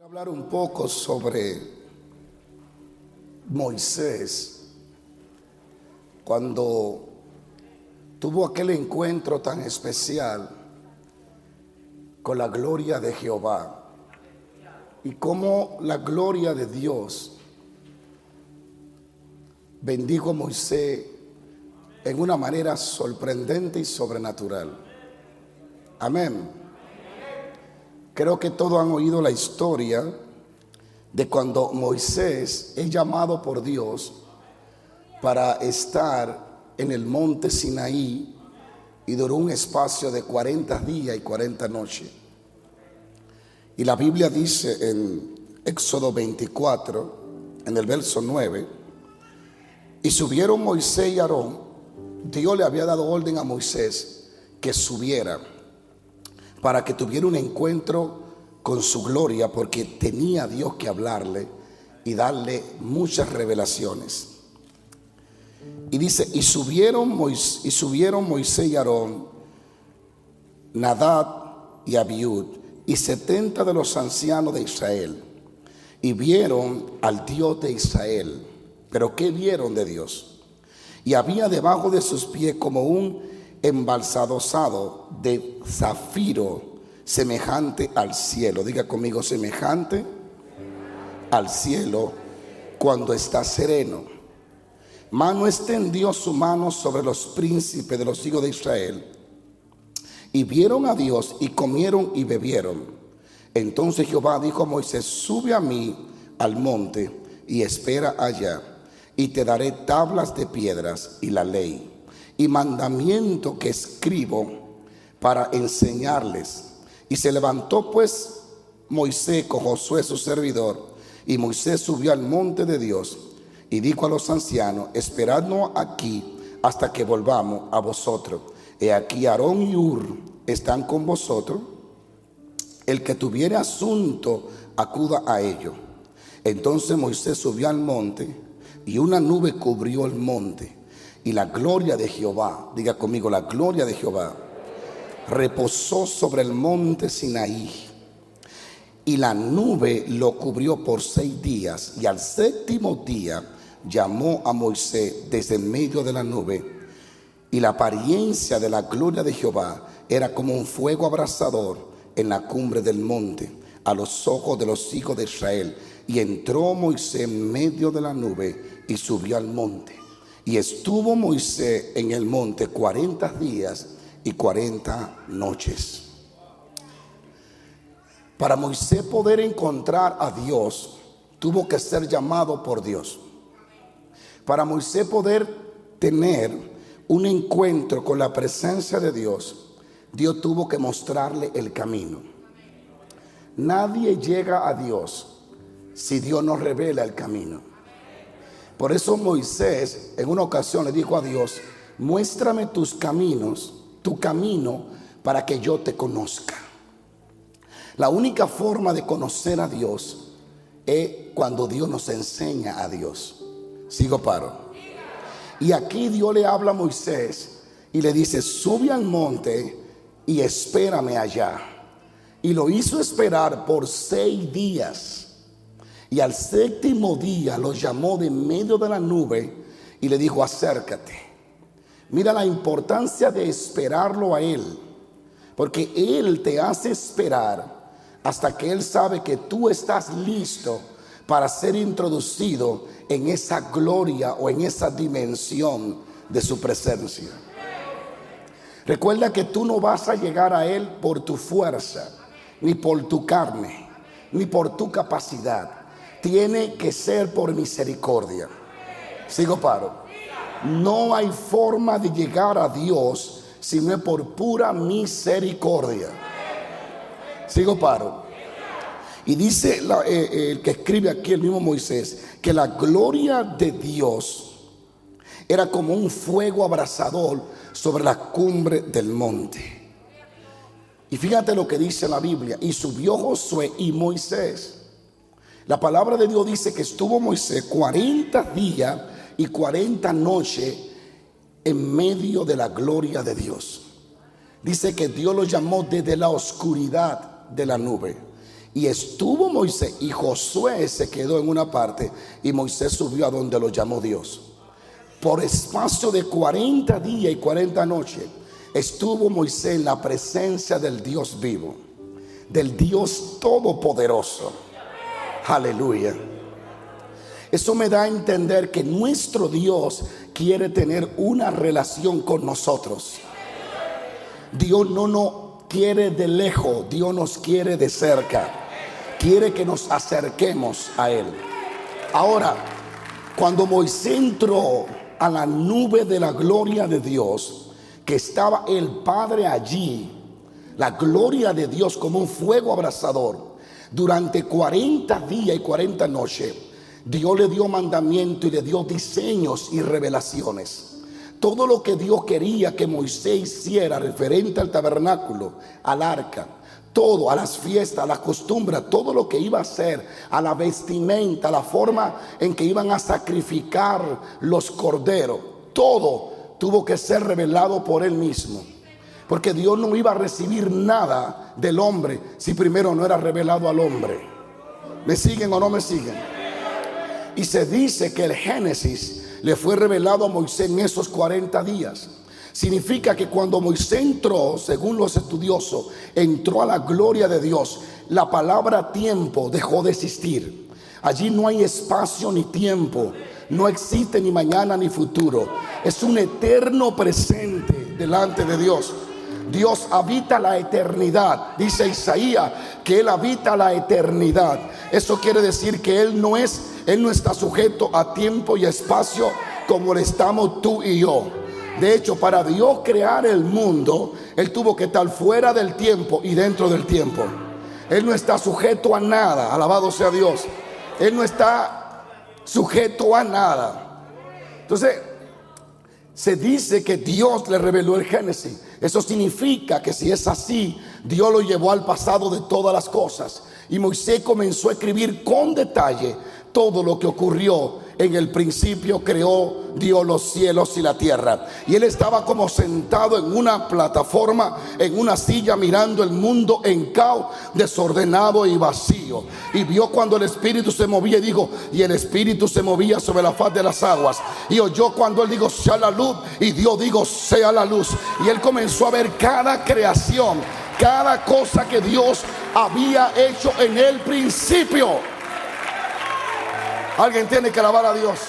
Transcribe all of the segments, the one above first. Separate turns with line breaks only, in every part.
Hablar un poco sobre Moisés cuando tuvo aquel encuentro tan especial con la gloria de Jehová y cómo la gloria de Dios bendijo a Moisés en una manera sorprendente y sobrenatural. Amén. Creo que todos han oído la historia de cuando Moisés es llamado por Dios para estar en el monte Sinaí y duró un espacio de 40 días y 40 noches. Y la Biblia dice en Éxodo 24, en el verso 9, y subieron Moisés y Aarón. Dios le había dado orden a Moisés que subiera para que tuviera un encuentro con su gloria, porque tenía Dios que hablarle y darle muchas revelaciones. Y dice, y subieron Moisés y Aarón, Nadab y Abiud, y 70 de los ancianos de Israel, y vieron al Dios de Israel. Pero ¿qué vieron de Dios? Y había debajo de sus pies como un embalsadosado de zafiro, semejante al cielo. Diga conmigo, semejante al cielo cuando está sereno. Mano extendió su mano sobre los príncipes de los hijos de Israel, y vieron a Dios y comieron y bebieron. Entonces Jehová dijo a Moisés: sube a mí al monte y espera allá, y te daré tablas de piedras y la ley y mandamiento que escribo para enseñarles. Y se levantó pues Moisés con Josué su servidor, y Moisés subió al monte de Dios y dijo a los ancianos: esperadnos aquí hasta que volvamos a vosotros. He aquí Aarón y Hur están con vosotros, el que tuviere asunto acuda a ellos. Entonces Moisés subió al monte, y una nube cubrió el monte, y la gloria de Jehová, diga conmigo, la gloria de Jehová, reposó sobre el monte Sinaí. Y la nube lo cubrió por 6 días. Y al 7º día llamó a Moisés desde en medio de la nube. Y la apariencia de la gloria de Jehová era como un fuego abrasador en la cumbre del monte, a los ojos de los hijos de Israel. Y entró Moisés en medio de la nube y subió al monte. Y estuvo Moisés en el monte 40 días y 40 noches. Para Moisés poder encontrar a Dios, tuvo que ser llamado por Dios. Para Moisés poder tener un encuentro con la presencia de Dios, Dios tuvo que mostrarle el camino. Nadie llega a Dios si Dios no revela el camino. Por eso Moisés en una ocasión le dijo a Dios: muéstrame tus caminos, tu camino, para que yo te conozca. La única forma de conocer a Dios es cuando Dios nos enseña a Dios. Sigo paro. Y aquí Dios le habla a Moisés y le dice: sube al monte y espérame allá. Y lo hizo esperar por 6 días. Y al 7º día lo llamó de medio de la nube y le dijo: acércate. Mira la importancia de esperarlo a Él, porque Él te hace esperar hasta que Él sabe que tú estás listo para ser introducido en esa gloria o en esa dimensión de su presencia. Recuerda que tú no vas a llegar a Él por tu fuerza, ni por tu carne, ni por tu capacidad. Tiene que ser por misericordia. Sigo paro. No hay forma de llegar a Dios si no es por pura misericordia. Sigo paro. Y dice el que escribe aquí, el mismo Moisés, que la gloria de Dios era como un fuego abrasador sobre la cumbre del monte. Y fíjate lo que dice la Biblia: y subió Josué y Moisés. La palabra de Dios dice que estuvo Moisés 40 días y 40 noches en medio de la gloria de Dios. Dice que Dios lo llamó desde la oscuridad de la nube Y estuvo Moisés y Josué se quedó en una parte y Moisés subió a donde lo llamó Dios. Por espacio de 40 días y 40 noches estuvo Moisés en la presencia del Dios vivo, del Dios todopoderoso. Aleluya. Eso me da a entender que nuestro Dios quiere tener una relación con nosotros. Dios no nos quiere de lejos, Dios nos quiere de cerca. Quiere que nos acerquemos a Él. Ahora, cuando Moisés entró a la nube de la gloria de Dios, que estaba el Padre allí, la gloria de Dios como un fuego abrasador, durante 40 días y 40 noches, Dios le dio mandamiento y le dio diseños y revelaciones. Todo lo que Dios quería que Moisés hiciera referente al tabernáculo, al arca, todo, a las fiestas, a las costumbres, todo lo que iba a hacer, a la vestimenta, a la forma en que iban a sacrificar los corderos, todo tuvo que ser revelado por Él mismo. Porque Dios no iba a recibir nada del hombre si primero no era revelado al hombre. ¿Me siguen o no me siguen? Y se dice que el Génesis le fue revelado a Moisés en esos 40 días. Significa que cuando Moisés entró, según los estudiosos, entró a la gloria de Dios, la palabra tiempo dejó de existir. Allí no hay espacio ni tiempo, no existe ni mañana ni futuro. Es un eterno presente delante de Dios. Dios habita la eternidad. Dice Isaías que Él habita la eternidad. Eso quiere decir que Él no está sujeto a tiempo y espacio como le estamos tú y yo. De hecho, para Dios crear el mundo, Él tuvo que estar fuera del tiempo y dentro del tiempo. Él no está sujeto a nada. Alabado sea Dios. Él no está sujeto a nada. Entonces, se dice que Dios le reveló el Génesis. Eso significa que si es así, Dios lo llevó al pasado de todas las cosas. Y Moisés comenzó a escribir con detalle todo lo que ocurrió. En el principio creó Dios los cielos y la tierra. Y él estaba como sentado en una plataforma, en una silla, mirando el mundo en caos, desordenado y vacío. Y vio cuando el Espíritu se movía y dijo, y el Espíritu se movía sobre la faz de las aguas. Y oyó cuando él dijo, sea la luz, y Dios dijo, sea la luz. Y él comenzó a ver cada creación, cada cosa que Dios había hecho en el principio. Alguien tiene que alabar a Dios.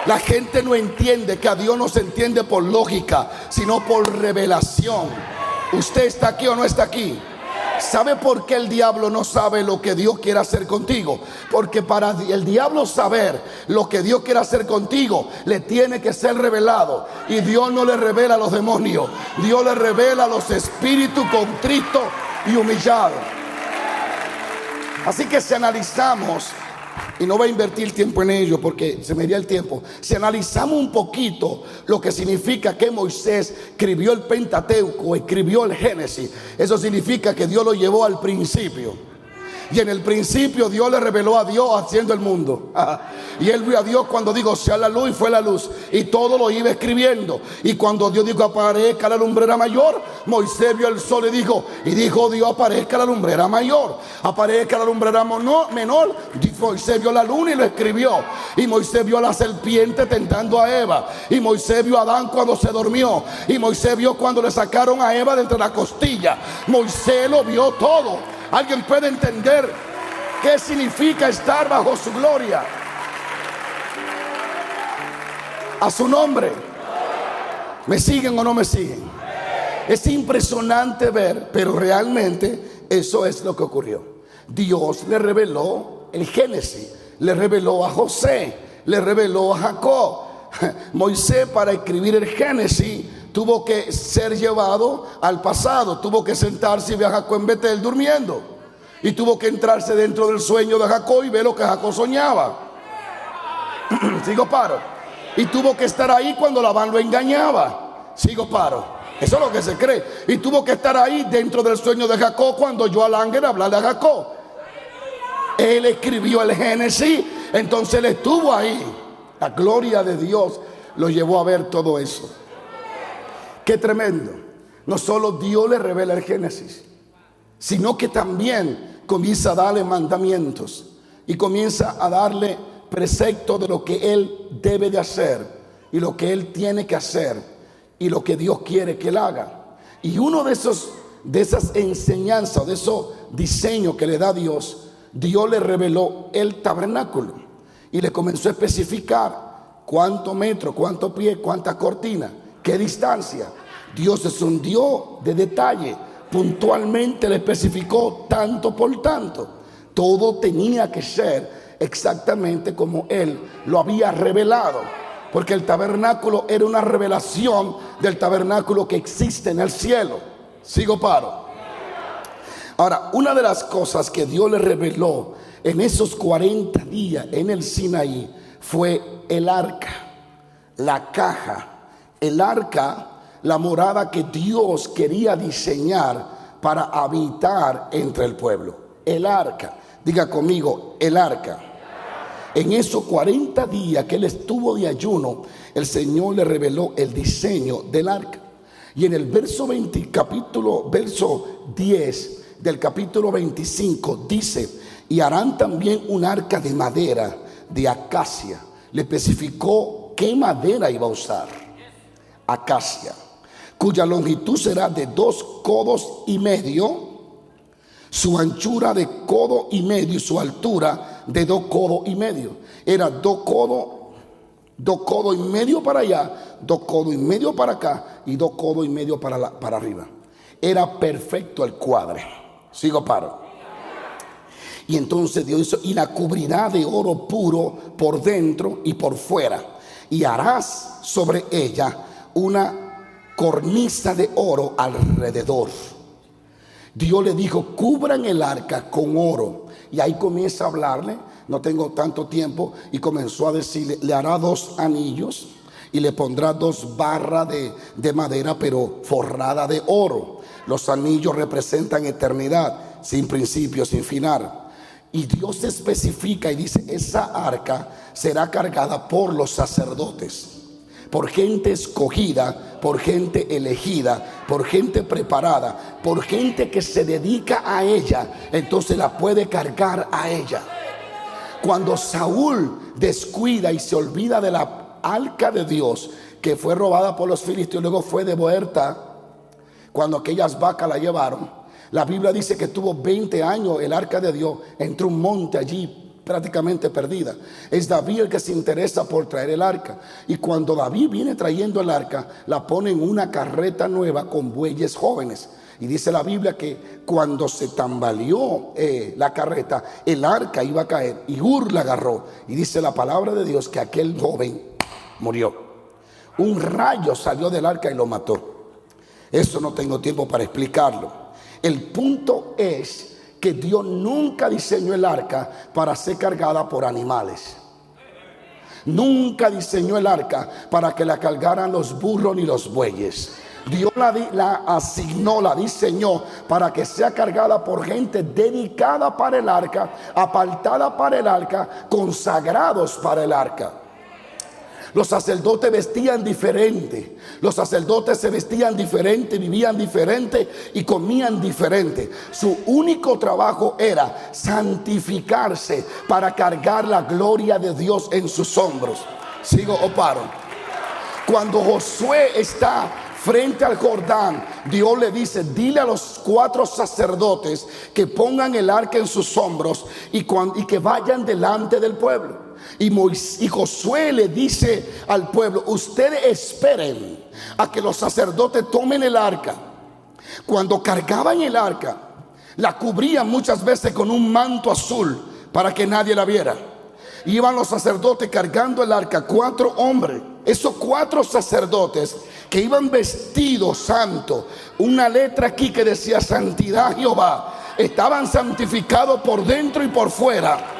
La gente no entiende que a Dios no se entiende por lógica, sino por revelación. ¿Usted está aquí o no está aquí? ¿Sabe por qué el diablo no sabe lo que Dios quiere hacer contigo? Porque para el diablo saber lo que Dios quiere hacer contigo, le tiene que ser revelado. Y Dios no le revela a los demonios. Dios le revela a los espíritus contritos y humillados. Así que si analizamos, y no voy a invertir tiempo en ello porque se me iría el tiempo. Si analizamos un poquito lo que significa que Moisés escribió el Pentateuco, escribió el Génesis, eso significa que Dios lo llevó al principio. Y en el principio Dios le reveló a Dios haciendo el mundo. Y él vio a Dios cuando dijo sea la luz, y fue la luz. Y todo lo iba escribiendo. Y cuando Dios dijo aparezca la lumbrera mayor, Moisés vio el sol y dijo Dios aparezca la lumbrera mayor. Aparezca la lumbrera menor. Moisés vio la luna y lo escribió. Y Moisés vio a la serpiente tentando a Eva. Y Moisés vio a Adán cuando se durmió. Y Moisés vio cuando le sacaron a Eva de entre la costilla. Moisés lo vio todo. ¿Alguien puede entender qué significa estar bajo su gloria? A su nombre. ¿Me siguen o no me siguen? Es impresionante ver, pero realmente eso es lo que ocurrió. Dios le reveló el Génesis, le reveló a José, le reveló a Jacob. Moisés, para escribir el Génesis, tuvo que ser llevado al pasado. Tuvo que sentarse y ver a Jacob en Betel durmiendo. Y tuvo que entrarse dentro del sueño de Jacob y ver lo que Jacob soñaba. Sigo paro. Y tuvo que estar ahí cuando Labán lo engañaba. Sigo paro. Eso es lo que se cree. Y tuvo que estar ahí dentro del sueño de Jacob cuando oyó al ángel hablarle a Jacob. Él escribió el Génesis. Entonces él estuvo ahí. La gloria de Dios lo llevó a ver todo eso. Qué tremendo. No solo Dios le revela el Génesis, sino que también comienza a darle mandamientos y comienza a darle preceptos de lo que él debe de hacer y lo que él tiene que hacer y lo que Dios quiere que él haga. Y uno de esas enseñanzas, de esos diseños que le da Dios, Dios le reveló el tabernáculo y le comenzó a especificar cuántos metros, cuántos pies, cuántas cortinas, qué distancia. Dios es un Dios de detalle. Puntualmente le especificó tanto por tanto. Todo tenía que ser exactamente como Él lo había revelado, porque el tabernáculo era una revelación del tabernáculo que existe en el cielo. Sigo paro. Ahora, una de las cosas que Dios le reveló en esos 40 días en el Sinaí fue el arca, la caja, el arca, la morada que Dios quería diseñar para habitar entre el pueblo. El arca, diga conmigo, el arca. En esos 40 días que él estuvo de ayuno, el Señor le reveló el diseño del arca. Y en el verso 10 del capítulo 25 dice: y harán también un arca de madera de acacia. Le especificó qué madera iba a usar: acacia, cuya longitud será de 2 codos y medio, su anchura de codo y medio y su altura de 2 codos y medio. Era 2 codos y medio para allá, 2 codos y medio para acá y 2 codos y medio para arriba. Era perfecto el cuadre. Sigo paro. Y entonces Dios hizo: y la cubrirá de oro puro por dentro y por fuera, y harás sobre ella una cornisa de oro alrededor. Dios le dijo: cubran el arca con oro. Y ahí comienza a hablarle, no tengo tanto tiempo, y comenzó a decirle: le hará 2 anillos y le pondrá 2 barras de madera, pero forrada de oro. Los anillos representan eternidad, sin principio, sin final. Y Dios especifica y dice: esa arca será cargada por los sacerdotes, por gente escogida, por gente elegida, por gente preparada, por gente que se dedica a ella. Entonces la puede cargar a ella. Cuando Saúl descuida y se olvida de la arca de Dios, que fue robada por los filisteos, luego fue devuelta cuando aquellas vacas la llevaron, la Biblia dice que tuvo 20 años el arca de Dios entre un monte allí, prácticamente perdida. Es David el que se interesa por traer el arca, y cuando David viene trayendo el arca, la pone en una carreta nueva con bueyes jóvenes. Y dice la Biblia que cuando se tambaleó la carreta, el arca iba a caer y Ur la agarró, y dice la palabra de Dios que aquel joven murió. Un rayo salió del arca y lo mató. Eso no tengo tiempo para explicarlo. El punto es que Dios nunca diseñó el arca para ser cargada por animales. Nunca diseñó el arca para que la cargaran los burros ni los bueyes. Dios la asignó, la diseñó para que sea cargada por gente dedicada para el arca, apartada para el arca, consagrados para el arca. Los sacerdotes vestían diferente. Los sacerdotes se vestían diferente, vivían diferente y comían diferente. Su único trabajo era santificarse para cargar la gloria de Dios en sus hombros. ¿Sigo o paro? Cuando Josué está frente al Jordán, Dios le dice: dile a los 4 sacerdotes que pongan el arca en sus hombros y que vayan delante del pueblo. Y Josué le dice al pueblo: ustedes esperen a que los sacerdotes tomen el arca. Cuando cargaban el arca, la cubrían muchas veces con un manto azul para que nadie la viera. Iban los sacerdotes cargando el arca, 4 hombres. Esos 4 sacerdotes que iban vestidos santos, una letra aquí que decía santidad Jehová, estaban santificados por dentro y por fuera.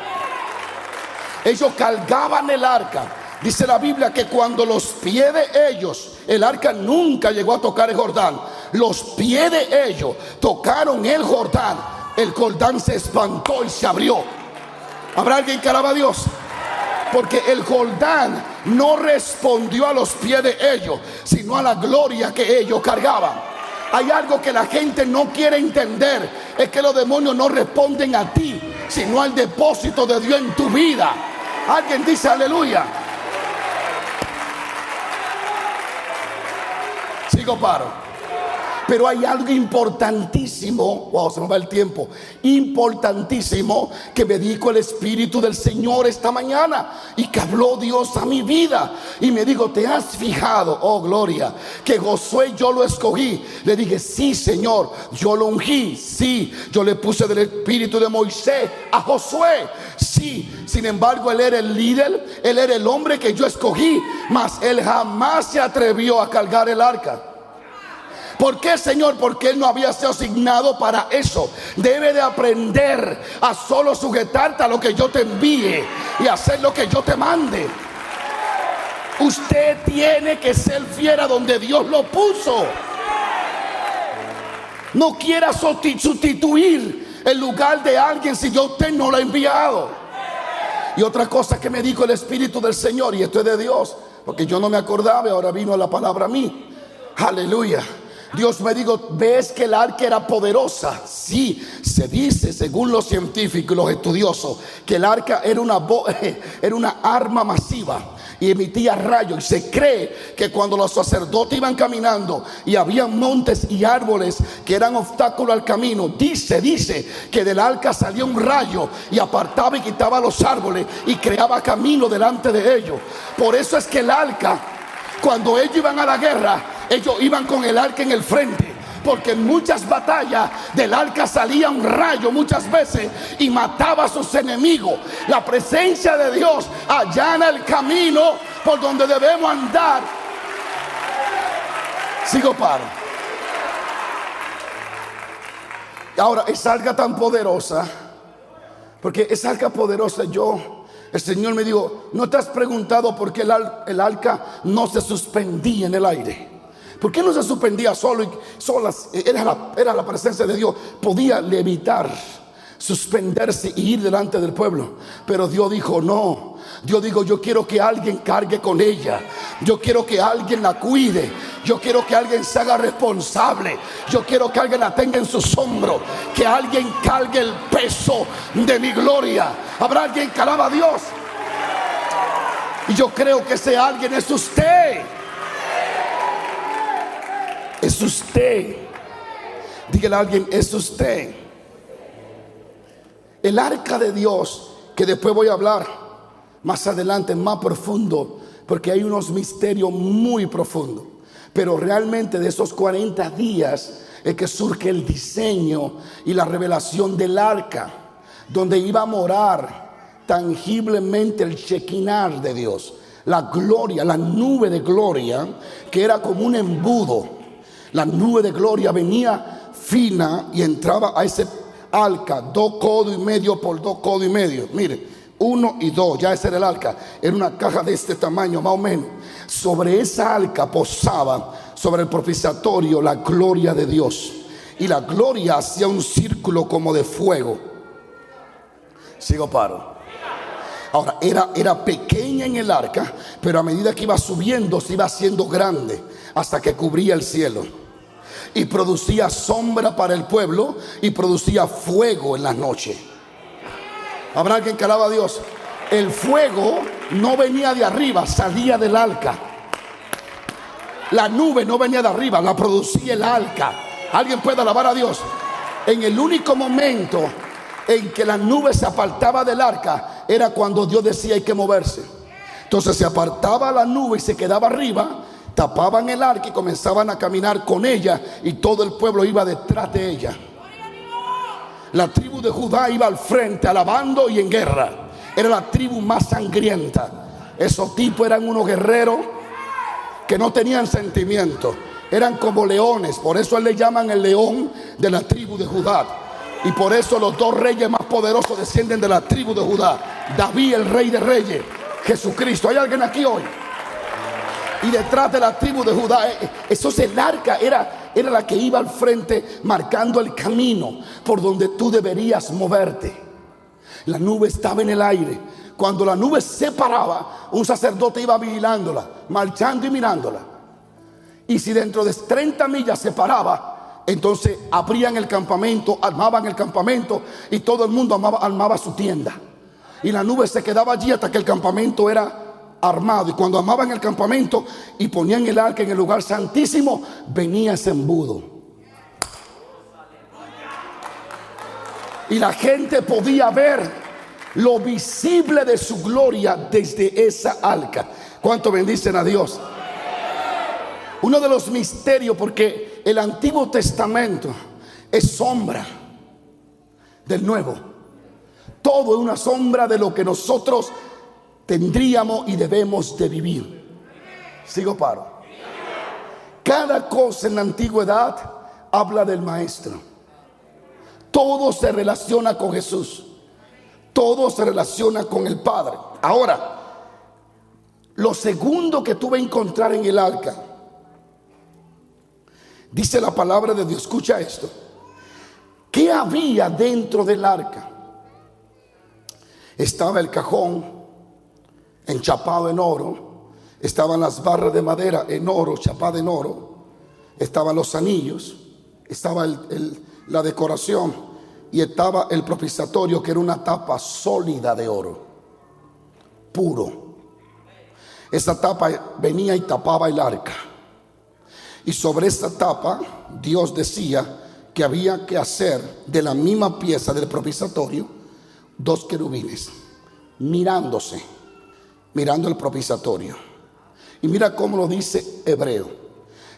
Ellos cargaban el arca. Dice la Biblia que cuando los pies de ellos, el arca nunca llegó a tocar el Jordán, los pies de ellos tocaron el Jordán se espantó y se abrió. ¿Habrá alguien que alaba a Dios? Porque el Jordán no respondió a los pies de ellos, sino a la gloria que ellos cargaban. Hay algo que la gente no quiere entender. Es que los demonios no responden a ti, sino al depósito de Dios en tu vida. Alguien dice aleluya. Sigo paro. Pero hay algo importantísimo, wow, se me va el tiempo, importantísimo que me dijo el Espíritu del Señor esta mañana y que habló Dios a mi vida y me dijo: ¿te has fijado, oh gloria, que Josué yo lo escogí? Le dije: sí, Señor, yo lo ungí. Sí, yo le puse del Espíritu de Moisés a Josué. Sí, sin embargo él era el líder, él era el hombre que yo escogí, mas él jamás se atrevió a cargar el arca. ¿Por qué, Señor? Porque él no había sido asignado para eso. Debe de aprender a solo sujetarte a lo que yo te envíe y hacer lo que yo te mande. Usted tiene que ser fiel a donde Dios lo puso. No quiera sustituir el lugar de alguien si yo usted no lo ha enviado. Y otra cosa que me dijo el Espíritu del Señor, y esto es de Dios, porque yo no me acordaba y ahora vino la palabra a mí. Aleluya. Dios me dijo: ¿ves que el arca era poderosa? Sí, se dice, según los científicos y los estudiosos, que el arca era una arma masiva y emitía rayos. Y se cree que cuando los sacerdotes iban caminando y había montes y árboles que eran obstáculos al camino, dice que del arca salía un rayo y apartaba y quitaba los árboles y creaba camino delante de ellos. Por eso es que el arca, cuando ellos iban a la guerra, ellos iban con el arca en el frente, porque en muchas batallas del arca salía un rayo muchas veces y mataba a sus enemigos. La presencia de Dios allana el camino por donde debemos andar. Sigo paro. Ahora, esa arca tan poderosa, porque esa arca poderosa, el Señor me dijo: ¿no te has preguntado por qué el arca no se suspendía en el aire? ¿Por qué no se suspendía sola? Era la presencia de Dios. Podía levitar, suspenderse y ir delante del pueblo. Pero Dios dijo: no. Dios dijo: yo quiero que alguien cargue con ella. Yo quiero que alguien la cuide. Yo quiero que alguien se haga responsable. Yo quiero que alguien la tenga en sus hombros. Que alguien cargue el peso de mi gloria. ¿Habrá alguien que alaba a Dios? Y yo creo que ese alguien es usted. Es usted. Dígale a alguien: es usted. El arca de Dios, que después voy a hablar más adelante, más profundo, porque hay unos misterios muy profundos. Pero realmente de esos 40 días es que surge el diseño y la revelación del arca, donde iba a morar tangiblemente el Shekinah de Dios, la gloria, la nube de gloria, que era como un embudo. La nube de gloria venía fina y entraba a ese arca, 2 codos y medio por 2 codos y medio. Mire, 1 y 2, ya ese era el arca. Era una caja de este tamaño más o menos. Sobre esa arca posaba, sobre el propiciatorio, la gloria de Dios. Y la gloria hacía un círculo como de fuego. Sigo paro. Ahora, era pequeña en el arca, pero a medida que iba subiendo se iba haciendo grande hasta que cubría el cielo. Y producía sombra para el pueblo y producía fuego en la noche. ¿Habrá alguien que alaba a Dios? El fuego no venía de arriba, salía del arca. La nube no venía de arriba, la producía el arca. ¿Alguien puede alabar a Dios? En el único momento en que la nube se apartaba del arca era cuando Dios decía: hay que moverse. Entonces se apartaba la nube y se quedaba arriba, tapaban el arca y comenzaban a caminar con ella, y todo el pueblo iba detrás de ella. La tribu de Judá iba al frente alabando y en guerra. Era la tribu más sangrienta. Esos tipos eran unos guerreros que no tenían sentimiento, eran como leones. Por eso le llaman el león de la tribu de Judá. Y por eso los 2 reyes más poderosos descienden de la tribu de Judá: David, el rey de reyes, Jesucristo. ¿Hay alguien aquí hoy? Y detrás de la tribu de Judá, eso es el arca, era la que iba al frente, marcando el camino por donde tú deberías moverte. La nube estaba en el aire. Cuando la nube se paraba, un sacerdote iba vigilándola, marchando y mirándola. Y si dentro de 30 millas se paraba, Entonces abrían el campamento, armaban el campamento y todo el mundo armaba su tienda. Y la nube se quedaba allí hasta que el campamento era armado. Y cuando armaban el campamento y ponían el arca en el lugar santísimo, venía ese embudo. Y la gente podía ver lo visible de su gloria desde esa arca. ¿Cuánto bendicen a Dios? Uno de los misterios, porque el Antiguo Testamento es sombra del Nuevo. Todo es una sombra de lo que nosotros tendríamos y debemos de vivir. Sigo paro. Cada cosa en la antigüedad habla del Maestro. Todo se relaciona con Jesús. Todo se relaciona con el Padre. Ahora, lo segundo que tú vas a encontrar en el arca, dice la palabra de Dios, escucha esto. ¿Qué había dentro del arca? Estaba el cajón enchapado en oro, estaban las barras de madera en oro, chapada en oro, estaban los anillos, estaba la decoración y estaba el propiciatorio, que era una tapa sólida de oro, puro. Esa tapa venía y tapaba el arca. Y sobre esa tapa Dios decía que había que hacer de la misma pieza del propiciatorio 2 querubines mirándose, mirando el propiciatorio. Y mira cómo lo dice Hebreo.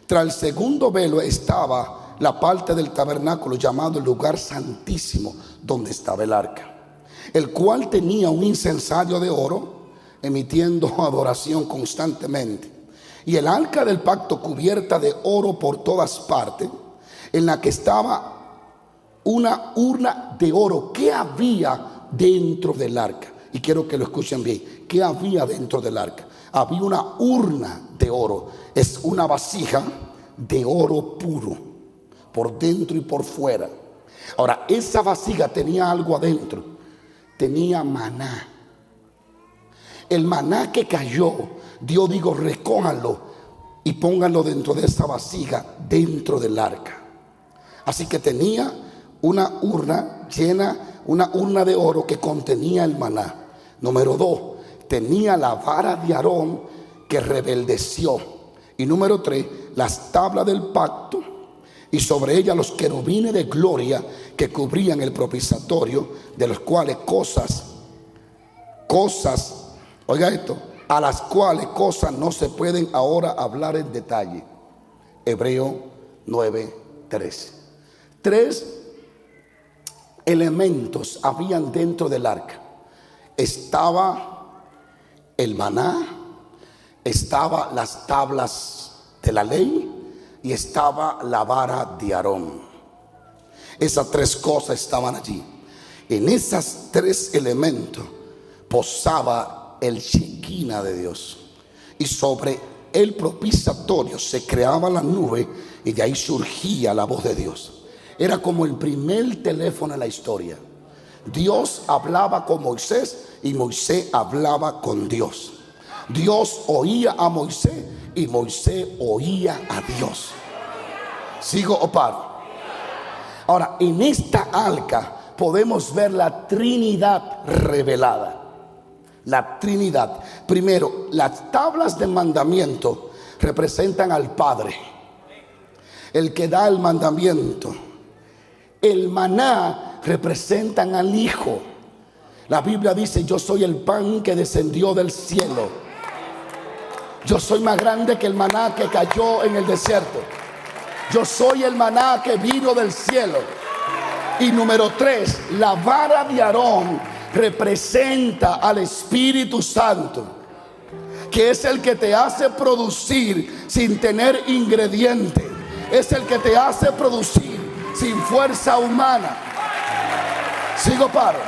Tras el segundo velo estaba la parte del tabernáculo llamado el lugar santísimo, donde estaba el arca, el cual tenía un incensario de oro emitiendo adoración constantemente, y el arca del pacto cubierta de oro por todas partes, en la que estaba una urna de oro. ¿Qué había dentro del arca? Y quiero que lo escuchen bien. ¿Qué había dentro del arca? Había una urna de oro. Es una vasija de oro puro, por dentro y por fuera. Ahora, esa vasija tenía algo adentro. Tenía maná. El maná que cayó, Dios dijo, recójanlo y pónganlo dentro de esa vasija, dentro del arca. Así que tenía una urna llena, una urna de oro que contenía el maná. Número 2, tenía la vara de Aarón que rebeldeció. Y número 3, las tablas del pacto, y sobre ella los querubines de gloria que cubrían el propiciatorio, de los cuales cosas, oiga esto, a las cuales cosas no se pueden ahora hablar en detalle. Hebreo 9:13. 3 elementos habían dentro del arca. Estaba el maná, estaba las tablas de la ley y estaba la vara de Aarón. Esas 3 cosas estaban allí. En esas 3 elementos posaba el Shekinah de Dios, y sobre el propiciatorio se creaba la nube, y de ahí surgía la voz de Dios. Era como el primer teléfono en la historia. Dios hablaba con Moisés y Moisés hablaba con Dios. Dios oía a Moisés y Moisés oía a Dios. ¿Sigo o paro? Ahora, en esta arca podemos ver la Trinidad revelada. La Trinidad. Primero, las tablas de mandamiento representan al Padre, el que da el mandamiento. El maná representan al Hijo. La Biblia dice: yo soy el pan que descendió del cielo. Yo soy más grande que el maná que cayó en el desierto. Yo soy el maná que vino del cielo. Y número 3, la vara de Aarón representa al Espíritu Santo, que es el que te hace producir sin tener ingredientes. Es el que te hace producir sin fuerza humana. Sigo paro.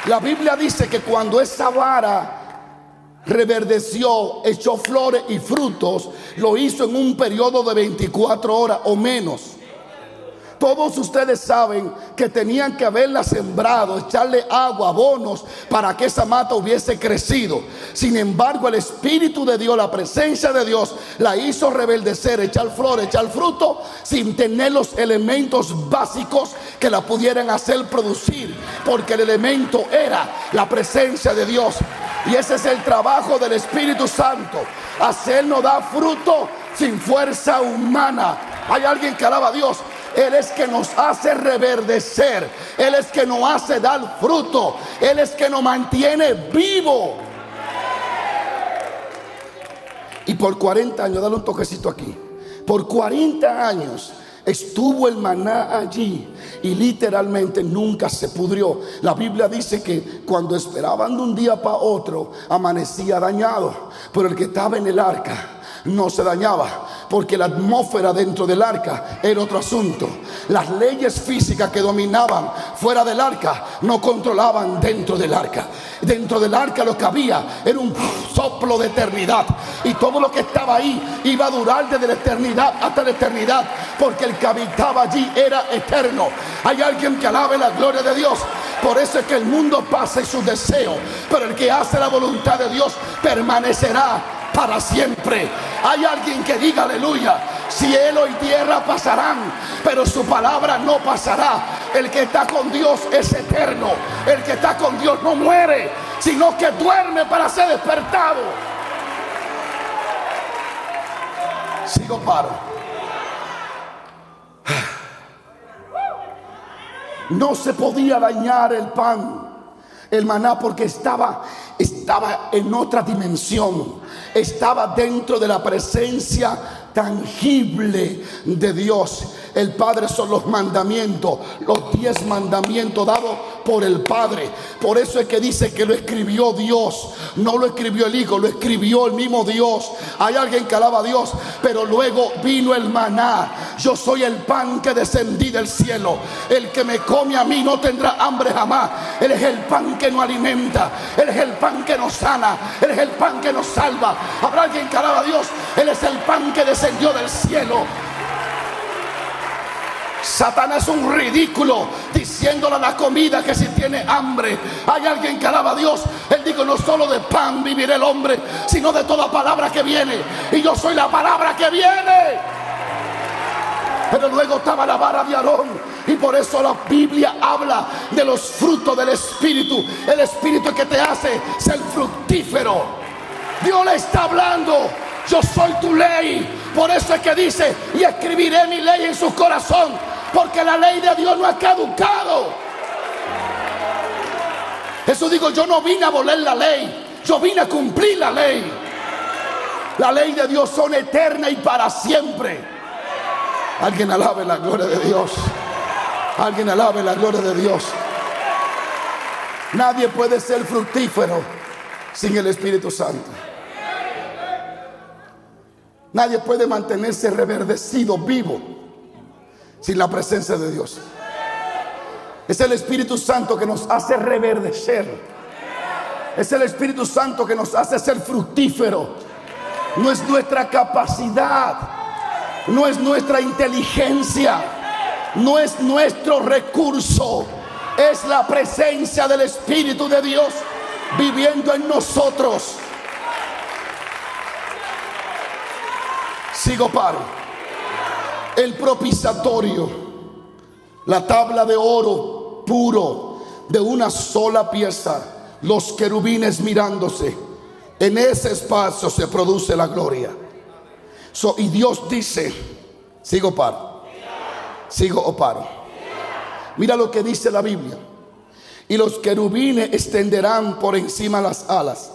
La Biblia dice que cuando esa vara reverdeció, echó flores y frutos, lo hizo en un periodo de 24 horas o menos. Todos ustedes saben que tenían que haberla sembrado, echarle agua, abonos, para que esa mata hubiese crecido. Sin embargo, el Espíritu de Dios, la presencia de Dios, la hizo rebeldecer, echar flor, echar fruto, sin tener los elementos básicos que la pudieran hacer producir, porque el elemento era la presencia de Dios. Y ese es el trabajo del Espíritu Santo, hacernos dar fruto sin fuerza humana. Hay alguien que alaba a Dios. Él es que nos hace reverdecer. Él es que nos hace dar fruto. Él es que nos mantiene vivo. Y por 40 años, dale un toquecito aquí. Por 40 años estuvo el maná allí y literalmente nunca se pudrió. La Biblia dice que cuando esperaban de un día para otro, amanecía dañado. Pero el que estaba en el arca no se dañaba, porque la atmósfera dentro del arca era otro asunto. Las leyes físicas que dominaban fuera del arca no controlaban dentro del arca. Dentro del arca lo que había era un soplo de eternidad, y todo lo que estaba ahí iba a durar desde la eternidad hasta la eternidad, porque el que habitaba allí era eterno. Hay alguien que alabe la gloria de Dios. Por eso es que el mundo pasa y sus deseos, pero el que hace la voluntad de Dios permanecerá para siempre. Hay alguien que diga aleluya. Cielo y tierra pasarán, pero su palabra no pasará. El que está con Dios es eterno. El que está con Dios no muere, sino que duerme para ser despertado. Sigo paro. No se podía dañar el pan, el maná, porque estaba en otra dimensión. Estaba dentro de la presencia tangible de Dios. El Padre son los mandamientos, los 10 mandamientos dados por el Padre. Por eso es que dice que lo escribió Dios, no lo escribió el Hijo, lo escribió el mismo Dios. Hay alguien que alaba a Dios. Pero luego vino el maná. Yo soy el pan que descendí del cielo. El que me come a mí no tendrá hambre jamás. Él es el pan que nos alimenta, Él es el pan que nos sana, Él es el pan que nos salva. Habrá alguien que alaba a Dios. Él es el pan que descendió del cielo. Satanás es un ridículo diciéndole a la comida que si tiene hambre. Hay alguien que alaba a Dios. Él dijo: no solo de pan vivirá el hombre, sino de toda palabra que viene. Y yo soy la palabra que viene. Pero luego estaba la vara de Aarón, y por eso la Biblia habla de los frutos del Espíritu. El Espíritu que te hace ser fructífero. Dios le está hablando: yo soy tu ley. Por eso es que dice: y escribiré mi ley en su corazón, porque la ley de Dios no ha caducado. Jesús dijo: yo no vine a abolir la ley, yo vine a cumplir la ley. La ley de Dios son eterna y para siempre. Alguien alabe la gloria de Dios. Alguien alabe la gloria de Dios. Nadie puede ser fructífero sin el Espíritu Santo. Nadie puede mantenerse reverdecido, vivo, sin la presencia de Dios. Es el Espíritu Santo que nos hace reverdecer. Es el Espíritu Santo que nos hace ser fructífero. No es nuestra capacidad, no es nuestra inteligencia, no es nuestro recurso. Es la presencia del Espíritu de Dios viviendo en nosotros. Sigo paro. El propiciatorio, la tabla de oro puro de una sola pieza, los querubines mirándose. En ese espacio se produce la gloria. Y Dios dice: sigo paro. Sigo o paro. Mira lo que dice la Biblia. Y los querubines extenderán por encima las alas,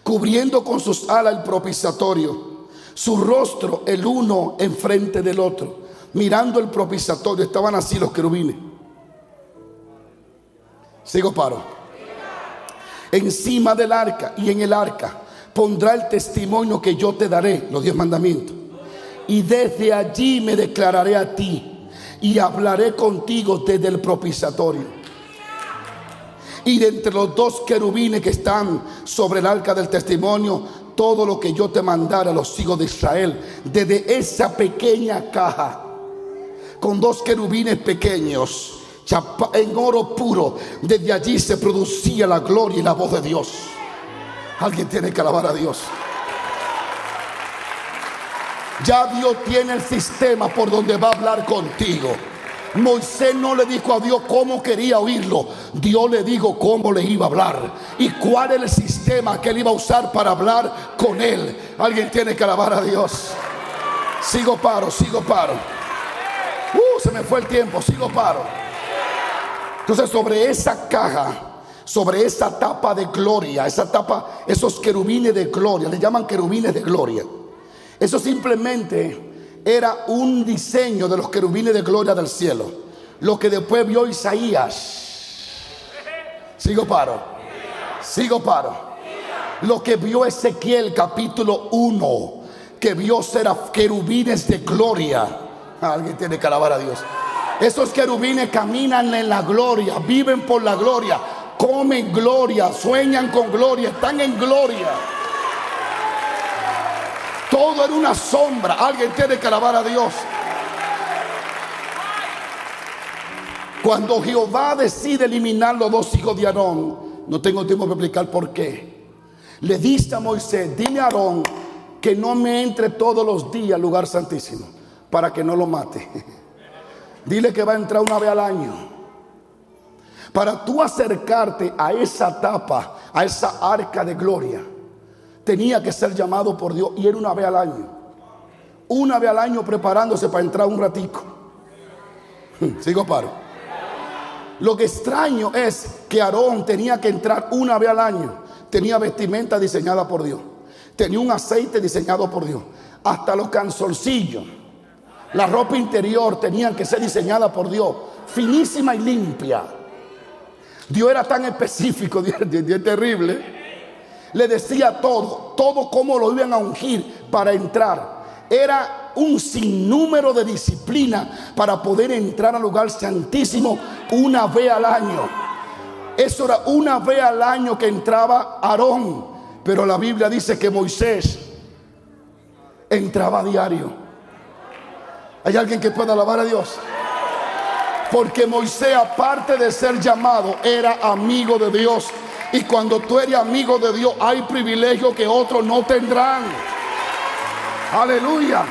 cubriendo con sus alas el propiciatorio, su rostro el uno enfrente del otro, mirando el propiciatorio. Estaban así los querubines. Sigo paro. Encima del arca, y en el arca pondrá el testimonio que yo te daré, los 10 mandamientos. Y desde allí me declararé a ti y hablaré contigo desde el propiciatorio. Y de entre los 2 querubines que están sobre el arca del testimonio, todo lo que yo te mandara a los hijos de Israel, desde esa pequeña caja, con 2 querubines pequeños en oro puro. Desde allí se producía la gloria y la voz de Dios. Alguien tiene que alabar a Dios. Ya Dios tiene el sistema por donde va a hablar contigo. Moisés no le dijo a Dios cómo quería oírlo. Dios le dijo cómo le iba a hablar y cuál era el sistema que él iba a usar para hablar con él. Alguien tiene que alabar a Dios. Sigo paro. Se me fue el tiempo, sigo paro. Entonces sobre esa caja, sobre esa tapa de gloria, esa tapa, esos querubines de gloria, le llaman querubines de gloria. Eso simplemente era un diseño de los querubines de gloria del cielo. Lo que después vio Isaías. Sigo paro. Lo que vio Ezequiel capítulo 1, que vio querubines de gloria. Alguien tiene que alabar a Dios. Esos querubines caminan en la gloria, viven por la gloria, comen gloria, sueñan con gloria, están en gloria. Todo era una sombra. Alguien tiene que alabar a Dios. Cuando Jehová decide eliminar los 2 hijos de Aarón, no tengo tiempo para explicar por qué, le dice a Moisés: dile a Aarón que no me entre todos los días al lugar santísimo, para que no lo mate. Dile que va a entrar una vez al año. Para tú acercarte a esa tapa, a esa arca de gloria, tenía que ser llamado por Dios, y era una vez al año. Una vez al año, preparándose para entrar un ratico. Sigo paro. Lo que extraño es que Aarón tenía que entrar una vez al año. Tenía vestimenta diseñada por Dios, tenía un aceite diseñado por Dios. Hasta los canzoncillos, la ropa interior tenían que ser diseñada por Dios, finísima y limpia. Dios era tan específico, Dios es terrible. Le decía todo cómo lo iban a ungir para entrar. Era un sinnúmero de disciplina para poder entrar al lugar santísimo una vez al año. Eso era una vez al año que entraba Aarón. Pero la Biblia dice que Moisés entraba a diario. ¿Hay alguien que pueda alabar a Dios? Porque Moisés, aparte de ser llamado, era amigo de Dios. Y cuando tú eres amigo de Dios, hay privilegios que otros no tendrán. Aleluya.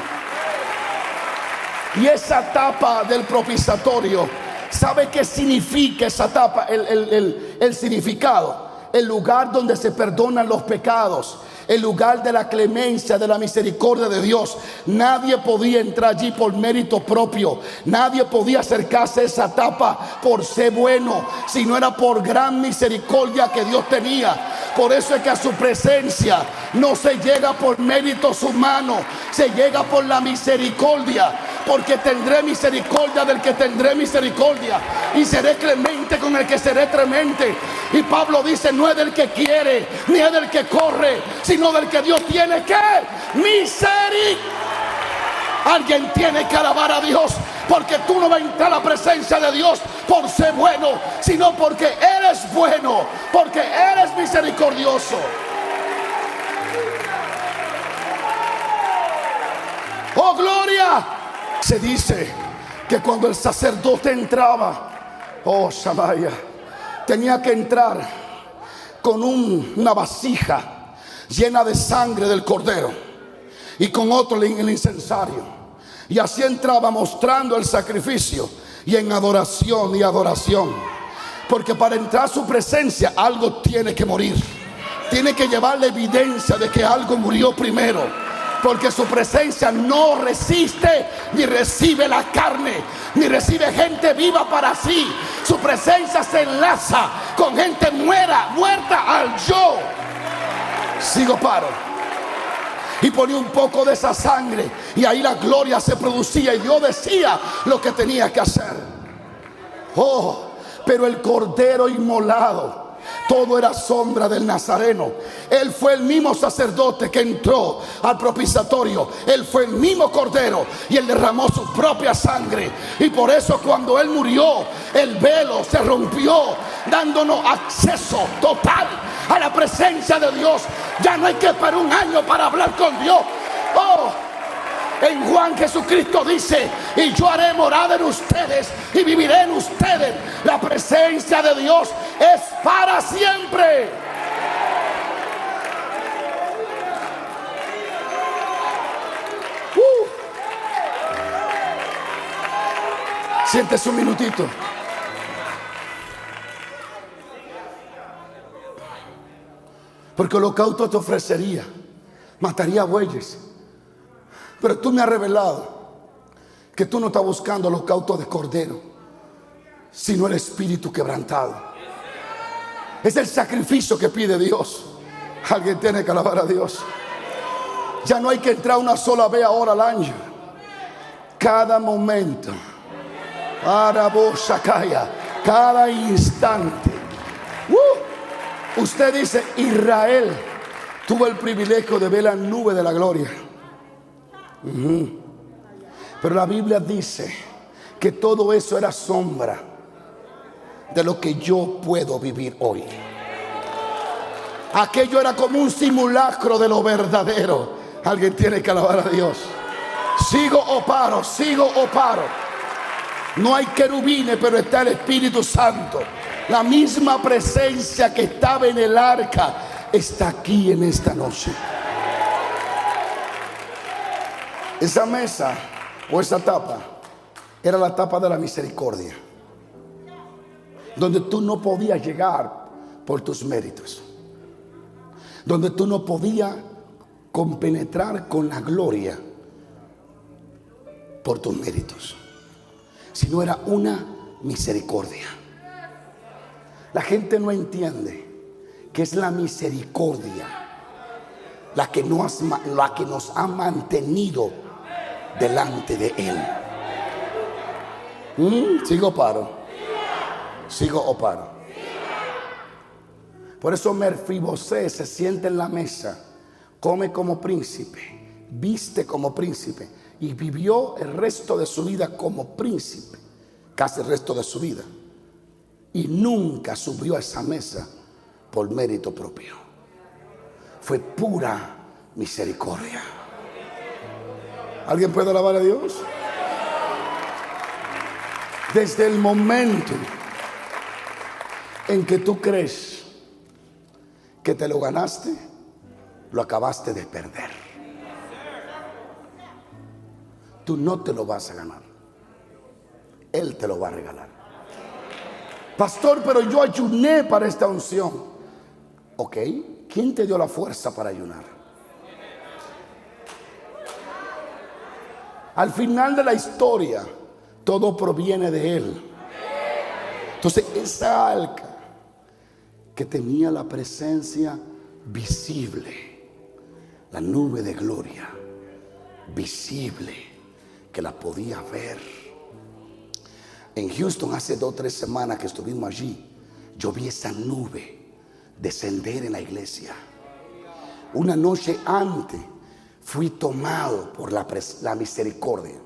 Y esa tapa del propiciatorio, ¿sabe qué significa esa tapa? El significado: el lugar donde se perdonan los pecados, el lugar de la clemencia, de la misericordia de Dios. Nadie podía entrar allí por mérito propio. Nadie podía acercarse a esa tapa por ser bueno, si no era por gran misericordia que Dios tenía. Por eso es que a su presencia no se llega por méritos humanos, se llega por la misericordia. Porque tendré misericordia del que tendré misericordia, y seré clemente con el que seré clemente. Y Pablo dice: no es del que quiere, ni es del que corre, sino del que Dios tiene que misericordia. Alguien tiene que alabar a Dios, porque tú no vas a entrar a la presencia de Dios por ser bueno, sino porque eres bueno, porque eres misericordioso. ¡Oh, gloria! Se dice que cuando el sacerdote entraba, oh Shamaya, tenía que entrar con una vasija llena de sangre del cordero y con otro en el incensario. Y así entraba mostrando el sacrificio y en adoración y adoración. Porque para entrar a su presencia algo tiene que morir. Tiene que llevar la evidencia de que algo murió primero. Porque su presencia no resiste ni recibe la carne, ni recibe gente viva para sí. Su presencia se enlaza con gente muerta al yo. Sigo paro. Y ponía un poco de esa sangre, y ahí la gloria se producía, y Dios decía lo que tenía que hacer. Oh, pero el cordero inmolado, todo era sombra del Nazareno. Él fue el mismo sacerdote que entró al propiciatorio. Él fue el mismo cordero, y él derramó su propia sangre. Y por eso cuando él murió, el velo se rompió, dándonos acceso total a la presencia de Dios. Ya no hay que esperar un año para hablar con Dios. Oh, En Juan, Jesucristo dice: y yo haré morada en ustedes y viviré en ustedes. La presencia de Dios es para siempre. Siéntese un minutito. Porque holocausto te ofrecería, mataría bueyes. Pero tú me has revelado que tú no estás buscando holocausto de cordero, sino el espíritu quebrantado. Es el sacrificio que pide Dios. Alguien tiene que alabar a Dios. Ya no hay que entrar una sola vez ahora al año. Cada momento, cada instante. Usted dice: Israel tuvo el privilegio de ver la nube de la gloria. Pero la Biblia dice que todo eso era sombra de lo que yo puedo vivir hoy. Aquello era como un simulacro de lo verdadero. Alguien tiene que alabar a Dios. Sigo o paro, sigo o paro. No hay querubines, pero está el Espíritu Santo. La misma presencia que estaba en el arca está aquí en esta noche. Esa mesa o esa tapa era la tapa de la misericordia, donde tú no podías llegar por tus méritos, donde tú no podías compenetrar con la gloria por tus méritos, sino era una misericordia. La gente no entiende que es la misericordia la que nos ha mantenido delante de Él. ¿Sigo o paro? ¿Sigo o paro? Por eso Mefibosé se sienta en la mesa, come como príncipe, viste como príncipe y vivió el resto de su vida como príncipe, casi el resto de su vida. Y nunca subió a esa mesa por mérito propio. Fue pura misericordia. ¿Alguien puede alabar a Dios? Desde el momento en que tú crees que te lo ganaste, lo acabaste de perder. Tú no te lo vas a ganar. Él te lo va a regalar. Pastor, pero yo ayuné para esta unción. Ok, ¿quién te dio la fuerza para ayunar? Al final de la historia, todo proviene de Él. Entonces, esa arca que tenía la presencia visible, la nube de gloria visible, que la podía ver. En Houston hace 2 o 3 semanas que estuvimos allí, yo vi esa nube descender en la iglesia. Una noche antes fui tomado por la misericordia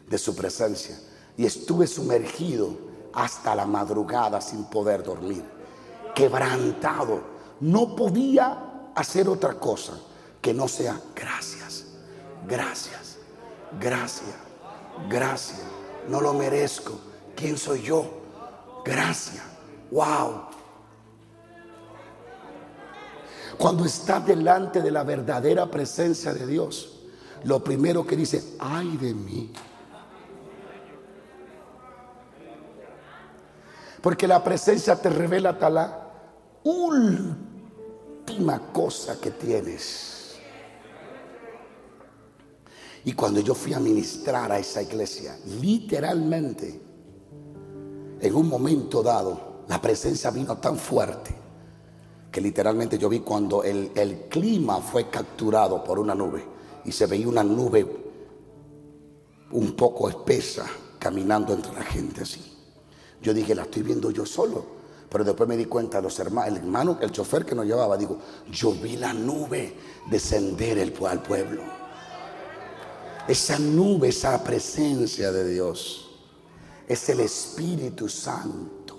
de su presencia y estuve sumergido hasta la madrugada sin poder dormir, quebrantado. No podía hacer otra cosa que no sea gracias, gracias, gracias, gracias. No lo merezco. ¿Quién soy yo? Gracias. Wow. Cuando estás delante de la verdadera presencia de Dios, lo primero que dice: ay de mí. Porque la presencia te revela hasta la última cosa que tienes. Y cuando yo fui a ministrar a esa iglesia, literalmente, en un momento dado, la presencia vino tan fuerte que literalmente yo vi cuando el clima fue capturado por una nube y se veía una nube un poco espesa caminando entre la gente así. Yo dije: la estoy viendo yo solo. Pero después me di cuenta, los hermanos, el hermano, el chofer que nos llevaba, digo: yo vi la nube descender al pueblo. Esa nube, esa presencia de Dios, es el Espíritu Santo.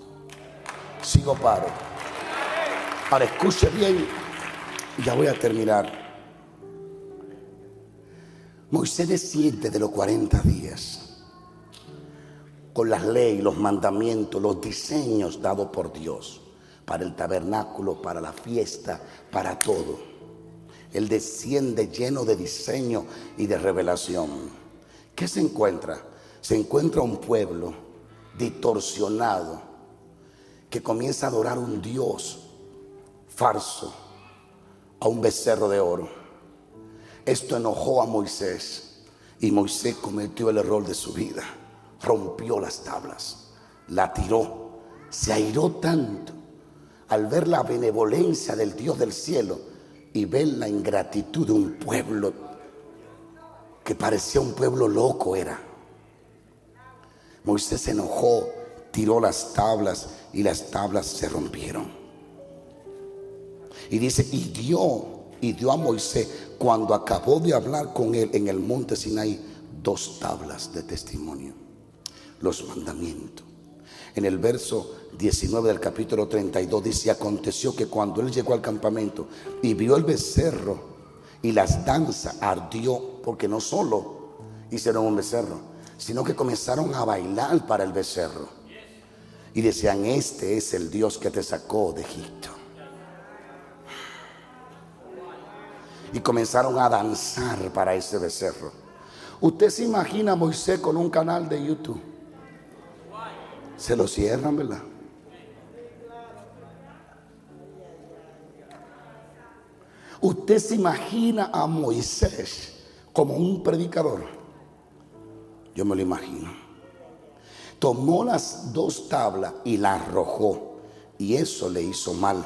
Sigo paro. Ahora escuche bien y ya voy a terminar. Moisés desciende de los 40 días con las leyes, los mandamientos, los diseños dados por Dios para el tabernáculo, para la fiesta, para todo. Él desciende lleno de diseño y de revelación. ¿Qué se encuentra? Se encuentra un pueblo distorsionado que comienza a adorar a un Dios falso, a un becerro de oro. Esto enojó a Moisés y Moisés cometió el error de su vida. Rompió las tablas, la tiró, se airó tanto al ver la benevolencia del Dios del cielo y ver la ingratitud de un pueblo que parecía un pueblo loco era. Moisés se enojó, tiró las tablas y las tablas se rompieron. Y dice, y dio a Moisés, cuando acabó de hablar con él en el monte Sinaí, 2 tablas de testimonio, los mandamientos. En el verso 19 del capítulo 32 dice, aconteció que cuando él llegó al campamento y vio el becerro y las danzas, ardió, porque no solo hicieron un becerro, sino que comenzaron a bailar para el becerro y decían, este es el Dios que te sacó de Egipto. Y comenzaron a danzar para ese becerro. Usted se imagina a Moisés con un canal de YouTube. Se lo cierran, ¿verdad? Usted se imagina a Moisés como un predicador. Yo me lo imagino. Tomó las 2 tablas y las arrojó, y eso le hizo mal.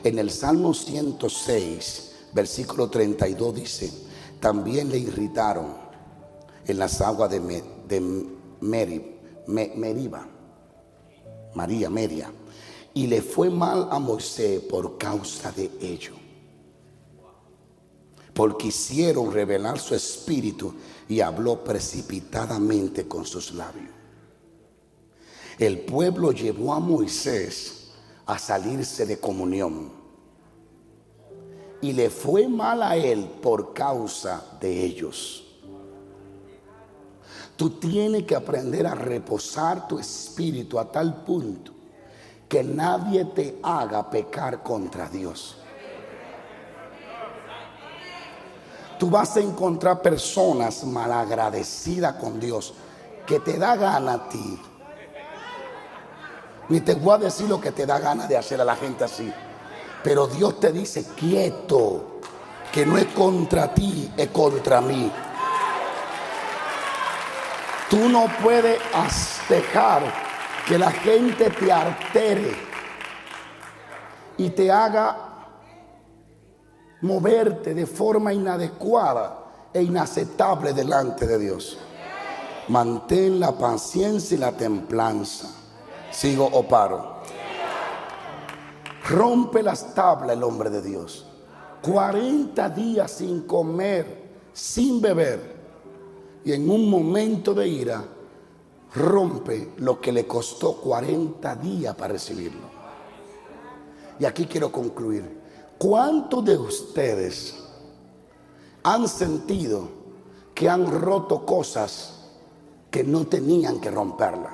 En el Salmo 106 versículo 32 dice, también le irritaron en las aguas de Meriba, Meria, y le fue mal a Moisés por causa de ello, porque hicieron revelar su espíritu y habló precipitadamente con sus labios. El pueblo llevó a Moisés a salirse de comunión y le fue mal a él por causa de ellos. Tú tienes que aprender a reposar tu espíritu a tal punto que nadie te haga pecar contra Dios. Tú vas a encontrar personas malagradecidas con Dios que te da gana a ti. Ni te voy a decir lo que te da gana de hacer a la gente así. Pero Dios te dice, quieto, que no es contra ti, es contra mí. Tú no puedes dejar que la gente te altere y te haga moverte de forma inadecuada e inaceptable delante de Dios. Mantén la paciencia y la templanza. ¿Sigo o paro? Rompe las tablas el hombre de Dios. 40 días sin comer, sin beber. Y en un momento de ira, rompe lo que le costó 40 días para recibirlo. Y aquí quiero concluir. ¿Cuántos de ustedes han sentido que han roto cosas que no tenían que romperlas?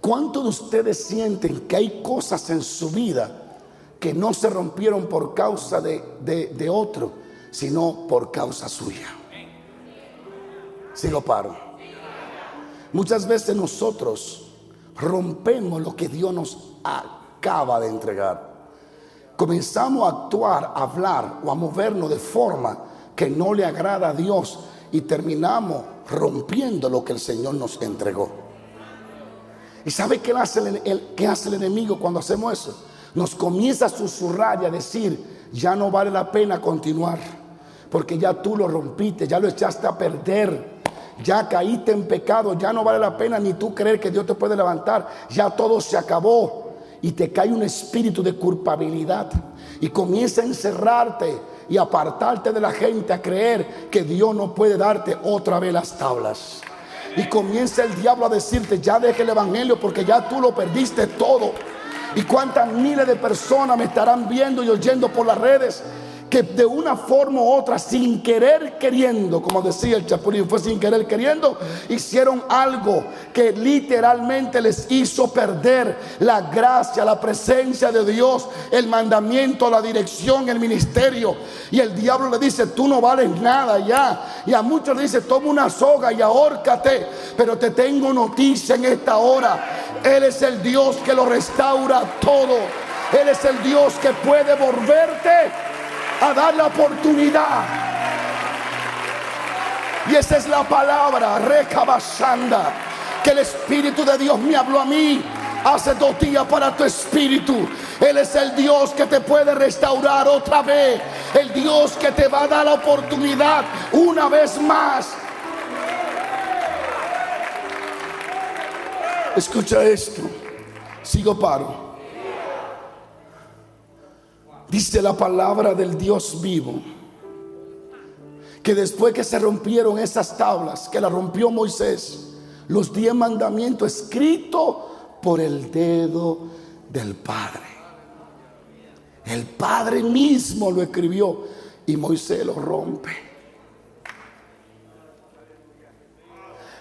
¿Cuántos de ustedes sienten que hay cosas en su vida que no se rompieron por causa de otro, sino por causa suya? Sigo paro. Muchas veces nosotros rompemos lo que Dios nos acaba de entregar. Comenzamos a actuar, a hablar o a movernos de forma que no le agrada a Dios y terminamos rompiendo lo que el Señor nos entregó. ¿Y sabe qué hace el enemigo cuando hacemos eso? Nos comienza a susurrar y a decir, ya no vale la pena continuar, porque ya tú lo rompiste, ya lo echaste a perder, ya caíste en pecado, ya no vale la pena ni tú creer que Dios te puede levantar, ya todo se acabó. Y te cae un espíritu de culpabilidad y comienza a encerrarte y apartarte de la gente, a creer que Dios no puede darte otra vez las tablas. Y comienza el diablo a decirte, ya deje el evangelio porque ya tú lo perdiste todo. Y cuántas miles de personas me estarán viendo y oyendo por las redes que de una forma u otra, sin querer queriendo, como decía el Chapulín, fue sin querer queriendo, hicieron algo que literalmente les hizo perder la gracia, la presencia de Dios, el mandamiento, la dirección, el ministerio. Y el diablo le dice: tú no vales nada ya. Y a muchos le dice: toma una soga y ahórcate. Pero te tengo noticia en esta hora: Él es el Dios que lo restaura todo. Él es el Dios que puede volverte a dar la oportunidad. Y esa es la palabra, recabashanda, que el Espíritu de Dios me habló a mí hace 2 días para tu espíritu. Él es el Dios que te puede restaurar otra vez, el Dios que te va a dar la oportunidad una vez más. Escucha esto, sigo paro. Dice la palabra del Dios vivo que después que se rompieron esas tablas, que las rompió Moisés, los 10 mandamientos escritos por el dedo del Padre. El Padre mismo lo escribió y Moisés lo rompe.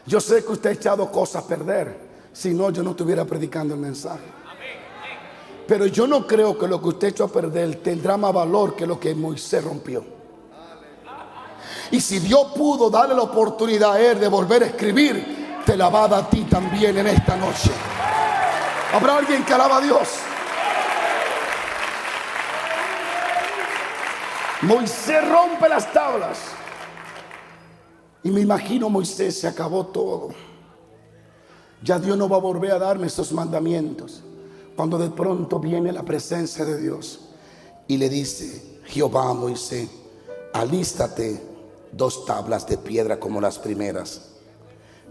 Yo sé que usted ha echado cosas a perder, si no, yo no estuviera predicando el mensaje. Pero yo no creo que lo que usted echó a perder tendrá más valor que lo que Moisés rompió. Y si Dios pudo darle la oportunidad a él de volver a escribir, te la va a dar a ti también en esta noche. ¿Habrá alguien que alaba a Dios? Moisés rompe las tablas. Y me imagino Moisés, se acabó todo. Ya Dios no va a volver a darme esos mandamientos. Cuando de pronto viene la presencia de Dios y le dice Jehová a Moisés: alístate 2 tablas de piedra como las primeras,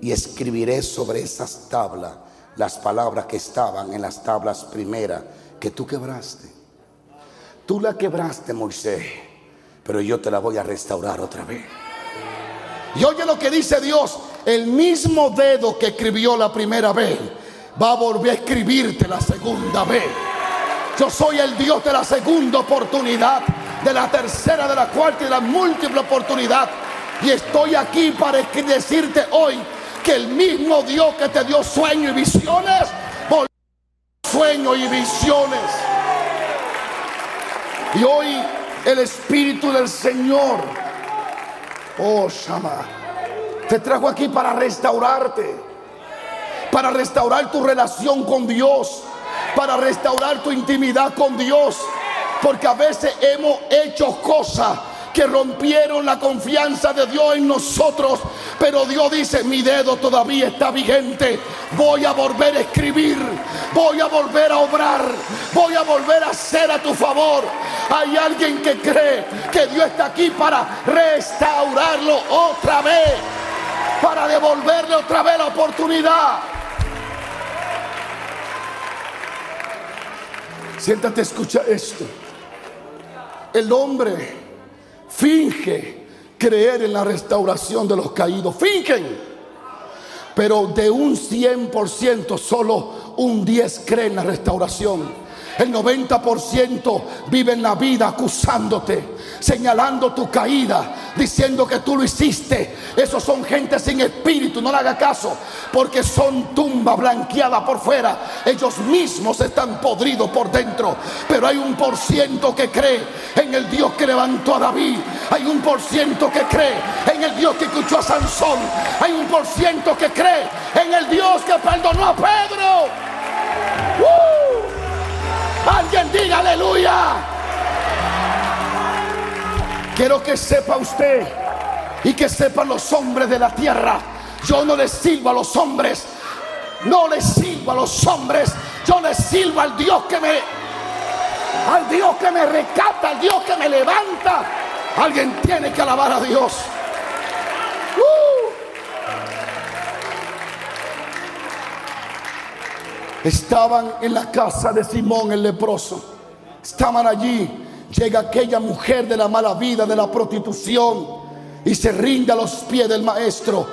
y escribiré sobre esas tablas las palabras que estaban en las tablas primeras que tú quebraste. Tú la quebraste, Moisés, pero yo te la voy a restaurar otra vez. Y oye lo que dice Dios: el mismo dedo que escribió la primera vez va a volver a escribirte la segunda vez. Yo soy el Dios de la segunda oportunidad, de la tercera, de la cuarta y de la múltiple oportunidad. Y estoy aquí para decirte hoy que el mismo Dios que te dio sueños y visiones, volvió sueños y visiones. Y hoy el Espíritu del Señor, oh Shama, te trajo aquí para restaurarte, para restaurar tu relación con Dios, para restaurar tu intimidad con Dios. Porque a veces hemos hecho cosas que rompieron la confianza de Dios en nosotros, pero Dios dice: mi dedo todavía está vigente, voy a volver a escribir, voy a volver a obrar, voy a volver a hacer a tu favor. Hay alguien que cree que Dios está aquí para restaurarlo otra vez, para devolverle otra vez la oportunidad. Siéntate, escucha esto. El hombre finge creer en la restauración de los caídos. Fingen. Pero de un 100%, solo un 10% cree en la restauración. El 90% vive en la vida acusándote, señalando tu caída, diciendo que tú lo hiciste. Esos son gente sin espíritu, no le haga caso, porque son tumba blanqueada por fuera. Ellos mismos están podridos por dentro. Pero hay un por ciento que cree en el Dios que levantó a David. Hay un por ciento que cree en el Dios que escuchó a Sansón. Hay un por ciento que cree en el Dios que perdonó a Pedro. Alguien diga aleluya. Quiero que sepa usted y que sepan los hombres de la tierra: yo no les sirvo a los hombres, no les sirvo a los hombres, yo les sirvo al Dios que me rescata, al Dios que me levanta. Alguien tiene que alabar a Dios. Estaban en la casa de Simón el leproso. Estaban allí. Llega aquella mujer de la mala vida, de la prostitución, y se rinde a los pies del maestro.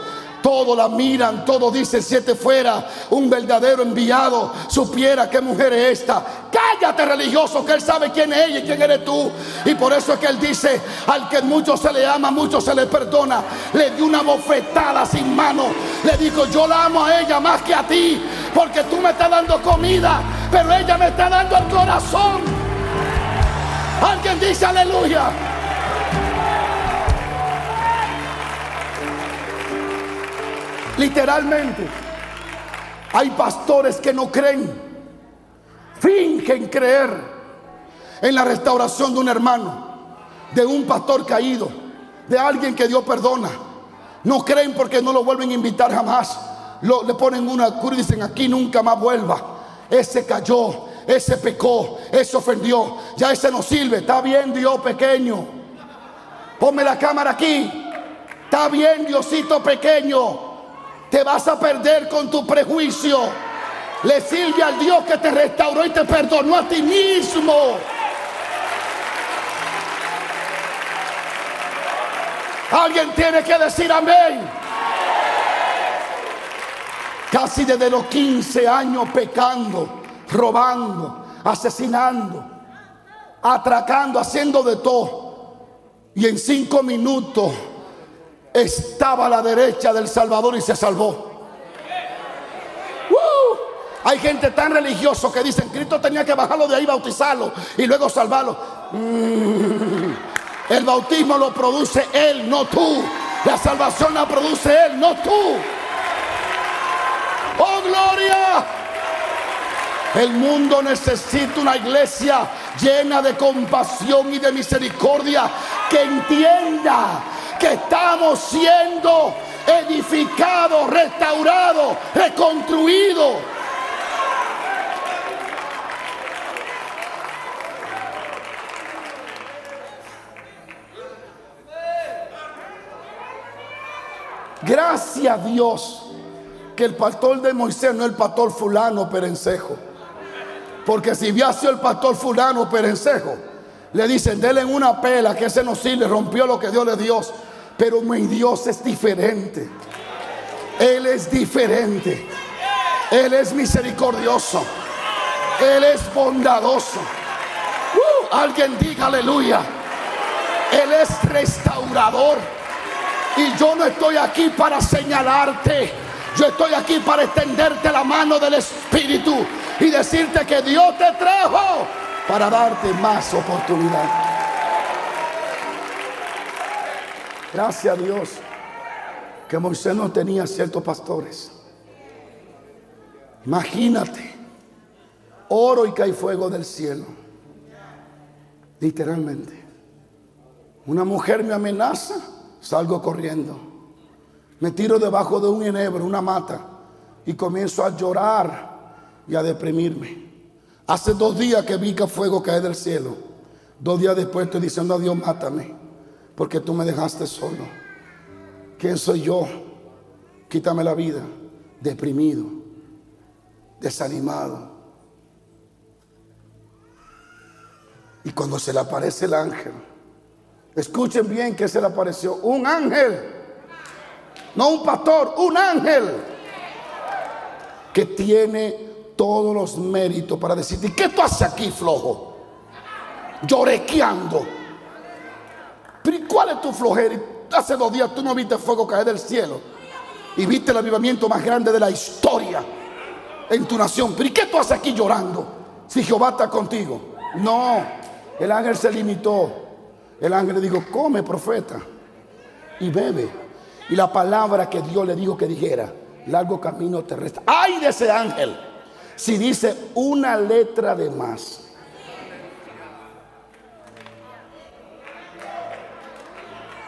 Todos la miran, todos dicen: si este fuera un verdadero enviado, supiera qué mujer es esta. Cállate, religioso, que Él sabe quién es ella y quién eres tú. Y por eso es que Él dice: al que mucho se le ama, mucho se le perdona. Le dio una bofetada sin mano. Le dijo: yo la amo a ella más que a ti, porque tú me estás dando comida, pero ella me está dando el corazón. Alguien dice aleluya. Literalmente, hay pastores que no creen, fingen creer en la restauración de un hermano, de un pastor caído, de alguien que Dios perdona. No creen porque no lo vuelven a invitar jamás. Le ponen una cruz y dicen: aquí nunca más vuelva. Ese cayó, ese pecó, ese ofendió, ya ese no sirve. Está bien, Dios pequeño, ponme la cámara aquí. Está bien, Diosito pequeño. Te vas a perder con tu prejuicio. Le sirve al Dios que te restauró y te perdonó a ti mismo. Alguien tiene que decir amén. Casi desde los 15 años pecando, robando, asesinando, atracando, haciendo de todo. Y en 5 minutos estaba a la derecha del Salvador y se salvó. Hay gente tan religioso que dicen: Cristo tenía que bajarlo de ahí, bautizarlo y luego salvarlo. El bautismo lo produce Él, no tú. La salvación la produce Él, no tú. ¡Oh, gloria! El mundo necesita una iglesia llena de compasión y de misericordia, que entienda que estamos siendo edificados, restaurados, reconstruidos. Gracias a Dios que el pastor de Moisés no es el pastor fulano Perencejo, porque si hubiera sido el pastor fulano Perencejo, le dicen: denle una pela, que ese no sirve, rompió lo que Dios le dio. Pero mi Dios es diferente. Él es diferente. Él es misericordioso. Él es bondadoso. Alguien diga aleluya. Él es restaurador. Y yo no estoy aquí para señalarte. Yo estoy aquí para extenderte la mano del Espíritu y decirte que Dios te trajo para darte más oportunidad. Gracias a Dios que Moisés no tenía ciertos pastores. Imagínate, oro y cae fuego del cielo. Literalmente. Una mujer me amenaza, salgo corriendo. Me tiro debajo de un enebro, una mata, y comienzo a llorar y a deprimirme. Hace 2 días que vi que fuego cae del cielo. 2 días después estoy diciendo a Dios: mátame, porque tú me dejaste solo. ¿Quién soy yo? Quítame la vida. Deprimido, desanimado. Y cuando se le aparece el ángel, escuchen bien que se le apareció un ángel, no un pastor, un ángel que tiene todos los méritos para decirte: ¿qué tú haces aquí, flojo? Llorequeando. Pero ¿cuál es tu flojera? Hace 2 días tú no viste fuego caer del cielo y viste el avivamiento más grande de la historia en tu nación. Pero ¿y qué tú haces aquí llorando si Jehová está contigo? No, el ángel se limitó. El ángel le dijo: come, profeta, y bebe. Y la palabra que Dios le dijo que dijera: largo camino te resta. ¡Ay de ese ángel si dice una letra de más!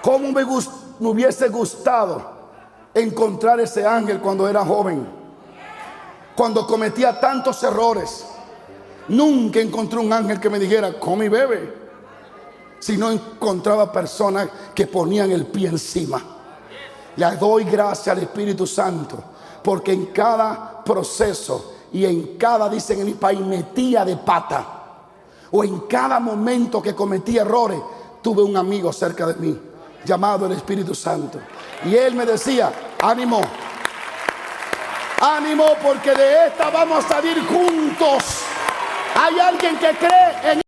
¿Cómo me hubiese gustado encontrar ese ángel cuando era joven? Cuando cometía tantos errores. Nunca encontré un ángel que me dijera: come y bebe. Si no encontraba personas que ponían el pie encima. Le doy gracias al Espíritu Santo, porque en cada proceso y en cada, dicen en mi país, metía de pata, o en cada momento que cometí errores, tuve un amigo cerca de mí llamado el Espíritu Santo, y él me decía: ánimo, ánimo, porque de esta vamos a salir juntos. Hay alguien que cree en